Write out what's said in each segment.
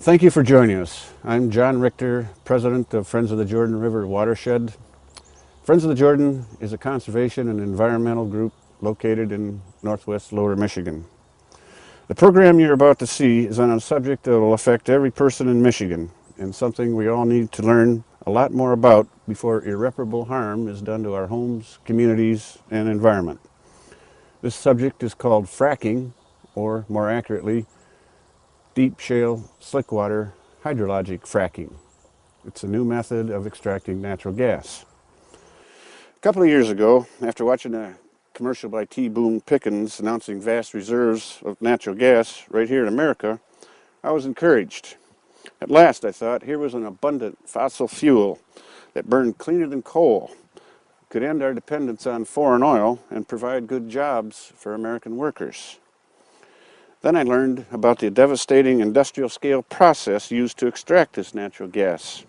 Thank you for joining us. I'm John Richter, President of Friends of the Jordan River Watershed. Friends of the Jordan is a conservation and environmental group located in northwest Lower Michigan. The program you're about to see is on a subject that will affect every person in Michigan and something we all need to learn a lot more about before irreparable harm is done to our homes, communities, and environment. This subject is called fracking, or more accurately, deep shale slickwater hydrologic fracking. It's a new method of extracting natural gas. A couple of years ago, after watching a commercial by T. Boone Pickens announcing vast reserves of natural gas right here in America, I was encouraged. At last, I thought, here was an abundant fossil fuel that burned cleaner than coal, could end our dependence on foreign oil, and provide good jobs for American workers. Then I learned about the devastating industrial-scale process used to extract this natural gas,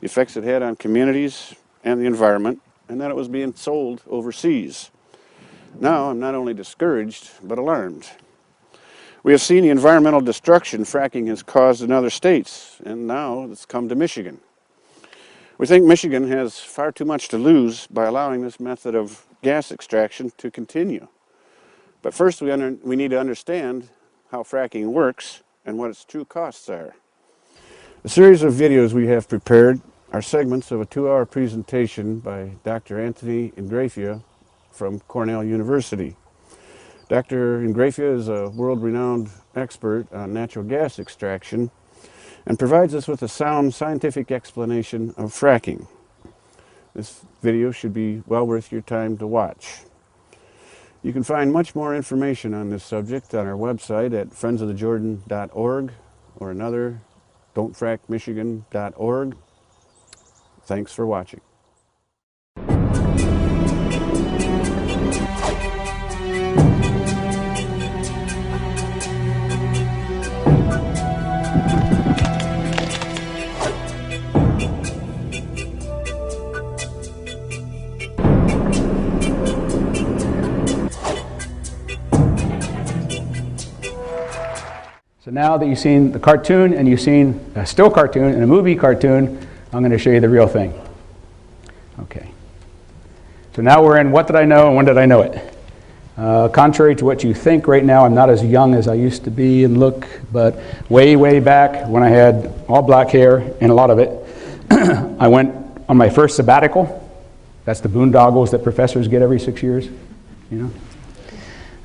the effects it had on communities and the environment, and that it was being sold overseas. Now I'm not only discouraged, but alarmed. We have seen the environmental destruction fracking has caused in other states, and now it's come to Michigan. We think Michigan has far too much to lose by allowing this method of gas extraction to continue. But first we need to understand how fracking works and what its true costs are. The series of videos we have prepared are segments of a 2-hour presentation by Dr. Anthony Ingrafia from Cornell University. Dr. Ingrafia is a world-renowned expert on natural gas extraction and provides us with a sound scientific explanation of fracking. This video should be well worth your time to watch. You can find much more information on this subject on our website at friendsofthejordan.org or another, don'tfrackmichigan.org. Thanks for watching. So now that you've seen the cartoon and you've seen a still cartoon and a movie cartoon, I'm going to show you the real thing. Okay. So now we're in what did I know and when did I know it? Contrary to what you think right now, I'm not as young as I used to be and look, but way, way back when I had all black hair and a lot of it, I went on my first sabbatical. That's the boondoggles that professors get every 6 years, you know.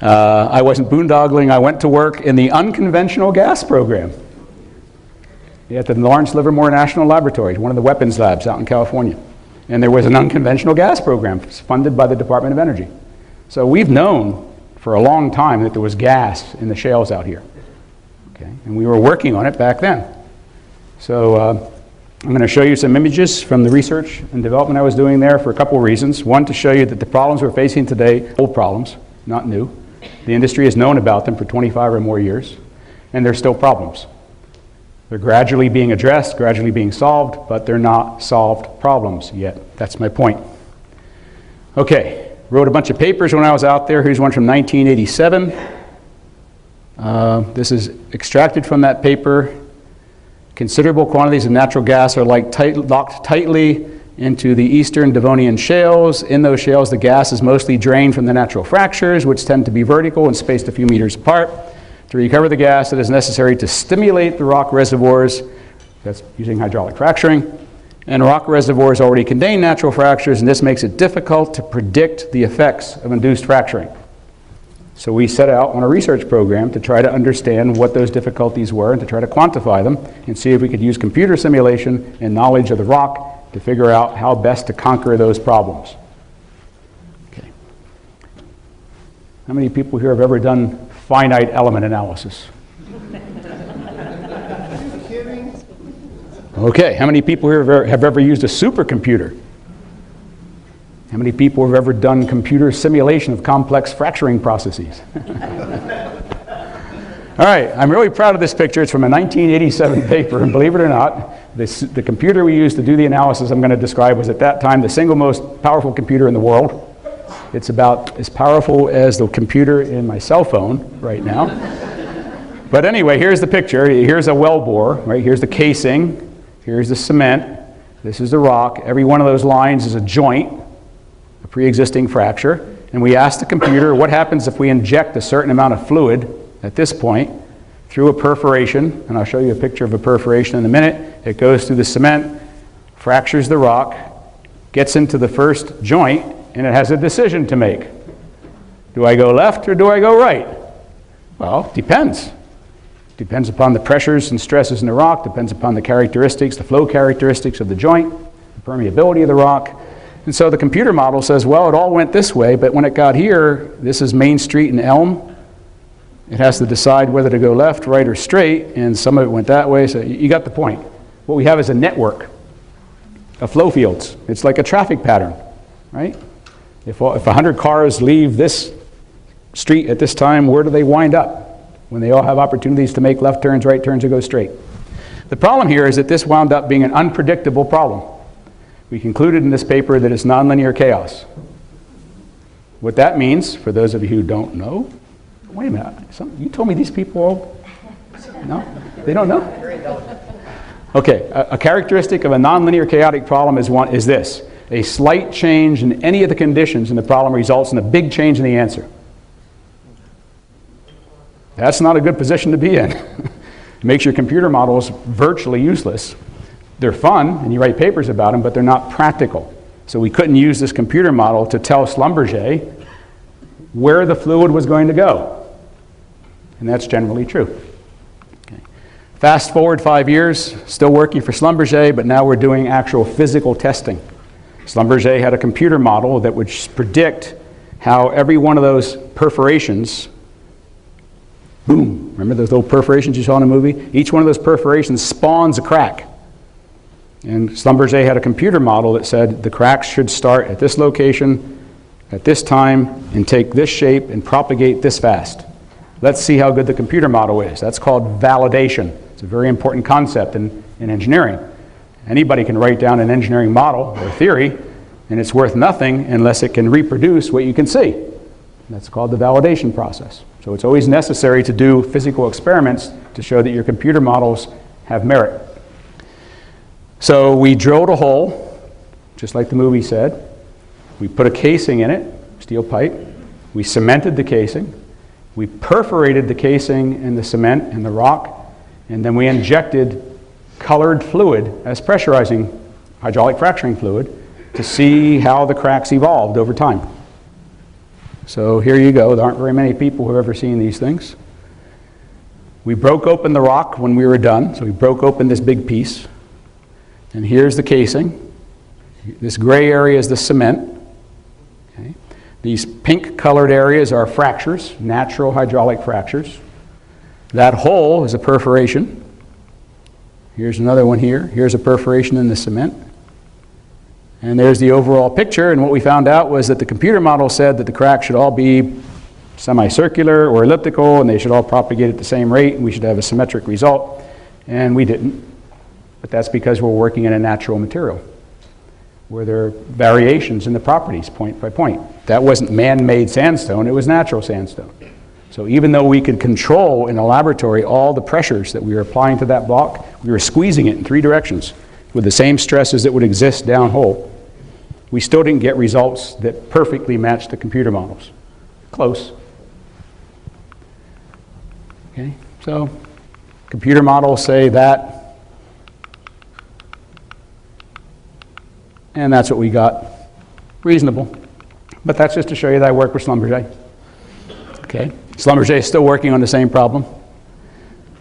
I wasn't boondoggling. I went to work in the unconventional gas program at the Lawrence Livermore National Laboratory, one of the weapons labs out in California. And there was an unconventional gas program funded by the Department of Energy. So we've known for a long time that there was gas in the shales out here. Okay? And we were working on it back then. So I'm going to show you some images from the research and development I was doing there for a couple of reasons. One, to show you that the problems we're facing today, old problems, not new. The industry has known about them for 25 or more years, and they're still problems. They're gradually being addressed, gradually being solved, but they're not solved problems yet. That's my point. Okay, wrote a bunch of papers when I was out there. Here's one from 1987. This is extracted from that paper. Considerable quantities of natural gas are locked tightly into the eastern Devonian shales. In those shales, the gas is mostly drained from the natural fractures, which tend to be vertical and spaced a few meters apart. To recover the gas, it is necessary to stimulate the rock reservoirs. That's using hydraulic fracturing. And rock reservoirs already contain natural fractures, and this makes it difficult to predict the effects of induced fracturing. So we set out on a research program to try to understand what those difficulties were and to try to quantify them and see if we could use computer simulation and knowledge of the rock to figure out how best to conquer those problems. Okay. How many people here have ever done finite element analysis? Okay, how many people here have ever used a supercomputer? How many people have ever done computer simulation of complex fracturing processes? All right, I'm really proud of this picture. It's from a 1987 paper, and believe it or not, the computer we used to do the analysis I'm going to describe was at that time the single most powerful computer in the world. It's about as powerful as the computer in my cell phone right now. But anyway, here's the picture. Here's a well bore, right? Here's the casing. Here's the cement. This is the rock. Every one of those lines is a joint, a pre-existing fracture. And we asked the computer, what happens if we inject a certain amount of fluid at this point through a perforation? And I'll show you a picture of a perforation in a minute. It goes through the cement, fractures the rock, gets into the first joint, and it has a decision to make. Do I go left or do I go right? Well, depends. Depends upon the pressures and stresses in the rock, depends upon the characteristics, the flow characteristics of the joint, the permeability of the rock. And so the computer model says, well, it all went this way, but when it got here, this is Main Street and Elm. It has to decide whether to go left, right, or straight, and some of it went that way, so you got the point. What we have is a network of flow fields. It's like a traffic pattern, right? If 100 cars leave this street at this time, where do they wind up? When they all have opportunities to make left turns, right turns, or go straight. The problem here is that this wound up being an unpredictable problem. We concluded in this paper that it's nonlinear chaos. What that means, for those of you who don't know, wait a minute, you told me these people all, no? They don't know? Okay, a characteristic of a nonlinear chaotic problem is this. A slight change in any of the conditions in the problem results in a big change in the answer. That's not a good position to be in. It makes your computer models virtually useless. They're fun, and you write papers about them, but they're not practical. So we couldn't use this computer model to tell Schlumberger where the fluid was going to go. And that's generally true. Okay. Fast forward 5 years, still working for Schlumberger, but now we're doing actual physical testing. Schlumberger had a computer model that would predict how every one of those perforations, boom, remember those little perforations you saw in the movie? Each one of those perforations spawns a crack. And Schlumberger had a computer model that said the cracks should start at this location, at this time, and take this shape and propagate this fast. Let's see how good the computer model is. That's called validation. It's a very important concept in engineering. Anybody can write down an engineering model or theory, and it's worth nothing unless it can reproduce what you can see. That's called the validation process. So it's always necessary to do physical experiments to show that your computer models have merit. So we drilled a hole, just like the movie said. We put a casing in it, steel pipe. We cemented the casing. We perforated the casing in the cement and the rock, and then we injected colored fluid as pressurizing hydraulic fracturing fluid to see how the cracks evolved over time. So here you go. There aren't very many people who have ever seen these things. We broke open the rock when we were done. So we broke open this big piece. And here's the casing. This gray area is the cement. Okay. These pink colored areas are fractures, natural hydraulic fractures. That hole is a perforation. Here's another one here. Here's a perforation in the cement. And there's the overall picture, and what we found out was that the computer model said that the cracks should all be semicircular or elliptical, and they should all propagate at the same rate, and we should have a symmetric result, and we didn't. But that's because we're working in a natural material, where there are variations in the properties point by point. That wasn't man-made sandstone, it was natural sandstone. So even though we could control in a laboratory all the pressures that we were applying to that block, we were squeezing it in 3 directions with the same stresses that would exist downhole. We still didn't get results that perfectly matched the computer models. Close. Okay, so computer models say that, and that's what we got. Reasonable. But that's just to show you that I work with Schlumberger. Okay, Schlumberger is still working on the same problem.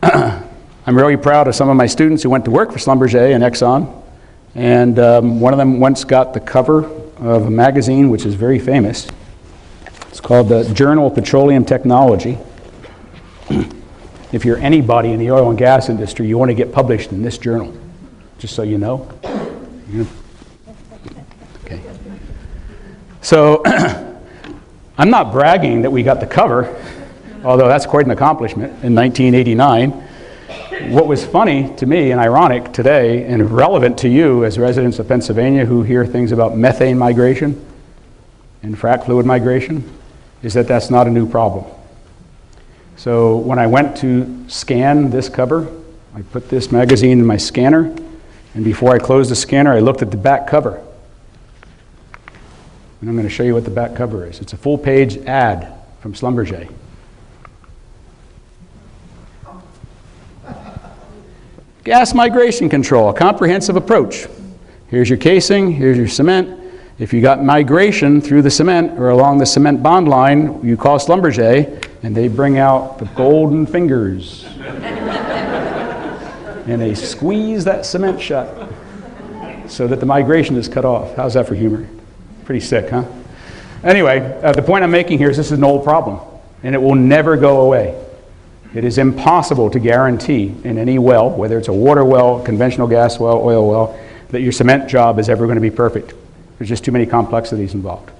I'm really proud of some of my students who went to work for Schlumberger and Exxon. And one of them once got the cover of a magazine which is very famous. It's called the Journal of Petroleum Technology. If you're anybody in the oil and gas industry, you want to get published in this journal, just so you know. Okay. So I'm not bragging that we got the cover, although that's quite an accomplishment in 1989. What was funny to me and ironic today and relevant to you as residents of Pennsylvania who hear things about methane migration and frac fluid migration is that that's not a new problem. So when I went to scan this cover, I put this magazine in my scanner, and before I closed the scanner, I looked at the back cover. And I'm going to show you what the back cover is. It's a full-page ad from Schlumberger. Gas migration control, a comprehensive approach. Here's your casing, here's your cement. If you got migration through the cement or along the cement bond line, you call Schlumberger, and they bring out the golden fingers. And they squeeze that cement shut so that the migration is cut off. How's that for humor? Pretty sick, huh? Anyway, the point I'm making here is this is an old problem, and it will never go away. It is impossible to guarantee in any well, whether it's a water well, conventional gas well, oil well, that your cement job is ever going to be perfect. There's just too many complexities involved.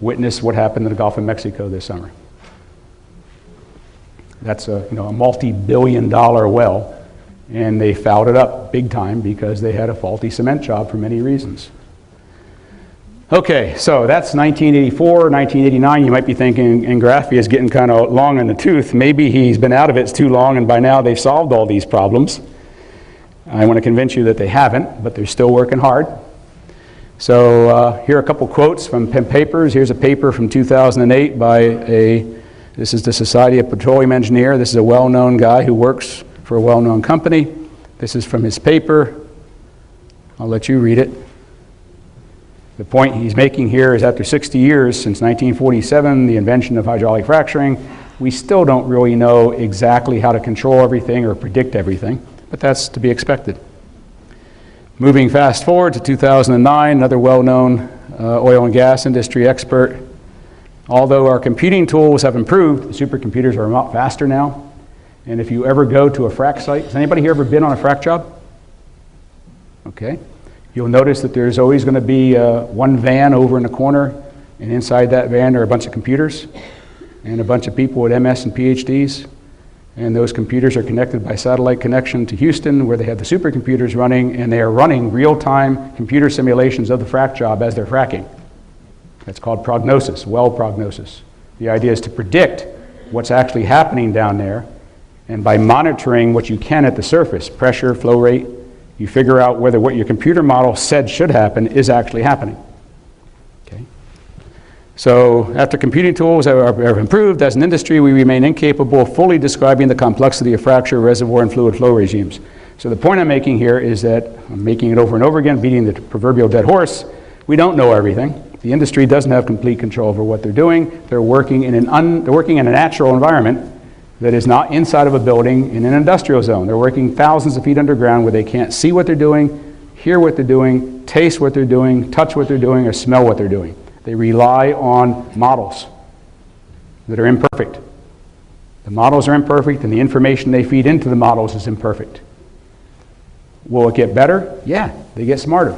Witness what happened in the Gulf of Mexico this summer. That's a multi-billion-dollar well, and they fouled it up big time because they had a faulty cement job for many reasons. Okay, so that's 1984, 1989. You might be thinking Ingraffia is getting kind of long in the tooth. Maybe he's been out of it too long, and by now they've solved all these problems. I want to convince you that they haven't, but they're still working hard. So here are a couple quotes from papers. Here's a paper from 2008 by this is the Society of Petroleum Engineers. This is a well-known guy who works for a well-known company. This is from his paper. I'll let you read it. The point he's making here is after 60 years, since 1947, the invention of hydraulic fracturing, we still don't really know exactly how to control everything or predict everything, but that's to be expected. Moving fast forward to 2009, another well-known oil and gas industry expert. Although our computing tools have improved, the supercomputers are a lot faster now. And if you ever go to a frac site, has anybody here ever been on a frac job? Okay. You'll notice that there's always going to be one van over in the corner, and inside that van are a bunch of computers and a bunch of people with MS and PhDs. And those computers are connected by satellite connection to Houston, where they have the supercomputers running, and they are running real-time computer simulations of the frac job as they're fracking. That's called prognosis, well prognosis. The idea is to predict what's actually happening down there, and by monitoring what you can at the surface, pressure, flow rate, you figure out whether what your computer model said should happen is actually happening. Okay. So after computing tools have improved, as an industry, we remain incapable of fully describing the complexity of fracture, reservoir, and fluid flow regimes. So the point I'm making here is that, I'm making it over and over again, beating the proverbial dead horse, we don't know everything. The industry doesn't have complete control over what they're doing. They're working in a natural environment that is not inside of a building in an industrial zone. They're working thousands of feet underground where they can't see what they're doing, hear what they're doing, taste what they're doing, touch what they're doing, or smell what they're doing. They rely on models that are imperfect. The models are imperfect, and the information they feed into the models is imperfect. Will it get better? Yeah, they get smarter.